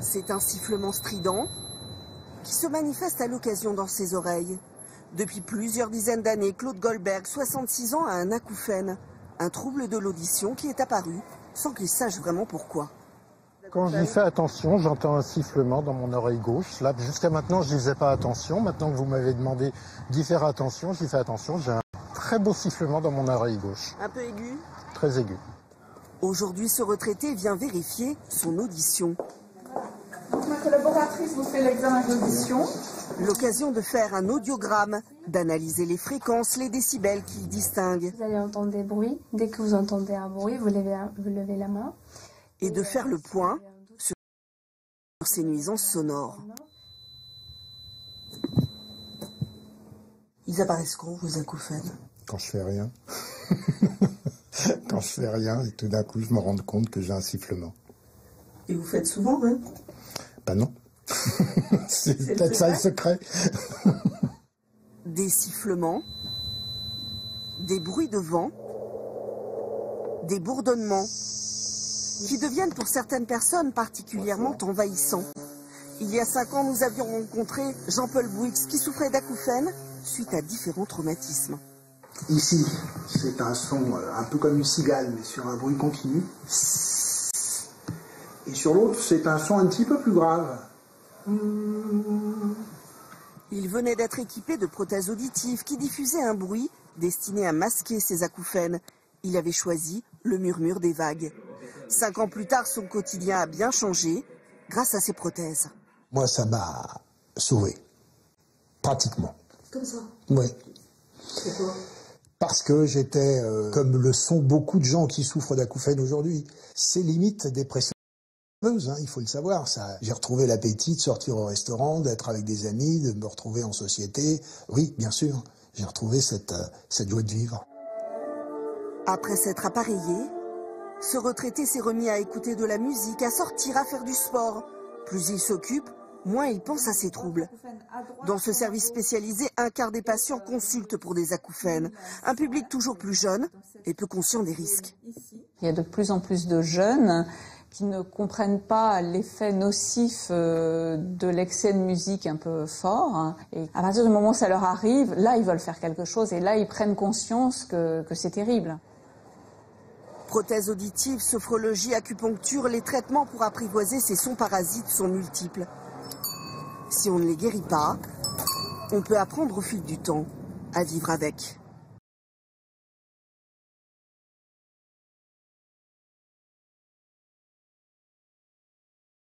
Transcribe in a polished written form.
C'est un sifflement strident qui se manifeste à l'occasion dans ses oreilles. Depuis plusieurs dizaines d'années, Claude Goldberg, 66 ans, a un acouphène, un trouble de l'audition qui est apparu sans qu'il sache vraiment pourquoi. Quand j'y fais attention, j'entends un sifflement dans mon oreille gauche. Là, jusqu'à maintenant, je n'y faisais pas attention. Maintenant que vous m'avez demandé d'y faire attention, j'y fais attention. J'ai un très beau sifflement dans mon oreille gauche. Un peu aigu? Très aigu. Aujourd'hui, ce retraité vient vérifier son audition. Donc, ma collaboratrice vous fait l'examen d'audition. L'occasion de faire un audiogramme, d'analyser les fréquences, les décibels qu'il distingue. Vous allez entendre des bruits. Dès que vous entendez un bruit, vous levez la main. Et de faire le point sur ces nuisances sonores. Ils apparaissent quand, vos acouphènes? Quand je fais rien. Quand je fais rien, et tout d'un coup, je me rends compte que j'ai un sifflement. Et vous faites souvent, hein? Ben non. C'est peut-être ça le secret. Des sifflements, des bruits de vent, des bourdonnements qui deviennent pour certaines personnes particulièrement envahissants. Il y a 5 ans, nous avions rencontré Jean-Paul Bouix qui souffrait d'acouphènes suite à différents traumatismes. Ici, c'est un son un peu comme une cigale, mais sur un bruit continu. Et sur l'autre, c'est un son un petit peu plus grave. Il venait d'être équipé de prothèses auditives qui diffusaient un bruit destiné à masquer ses acouphènes. Il avait choisi le murmure des vagues. 5 ans plus tard, son quotidien a bien changé grâce à ses prothèses. Moi, ça m'a sauvé. Pratiquement. Comme ça? Oui. Pourquoi? Parce que j'étais, comme le sont beaucoup de gens qui souffrent d'acouphènes aujourd'hui, c'est limite dépression. Hein, il faut le savoir, ça. J'ai retrouvé l'appétit de sortir au restaurant, d'être avec des amis, de me retrouver en société. Oui, bien sûr, j'ai retrouvé cette joie de vivre. Après s'être appareillé, ce retraité s'est remis à écouter de la musique, à sortir, à faire du sport. Plus il s'occupe, moins il pense à ses troubles. Dans ce service spécialisé, un quart des patients consultent pour des acouphènes. Un public toujours plus jeune et peu conscient des risques. Il y a de plus en plus de jeunes qui ne comprennent pas l'effet nocif de l'excès de musique un peu fort. Et à partir du moment où ça leur arrive, là, ils veulent faire quelque chose et là, ils prennent conscience que c'est terrible. Prothèses auditives, sophrologie, acupuncture, les traitements pour apprivoiser ces sons parasites sont multiples. Si on ne les guérit pas, on peut apprendre au fil du temps à vivre avec.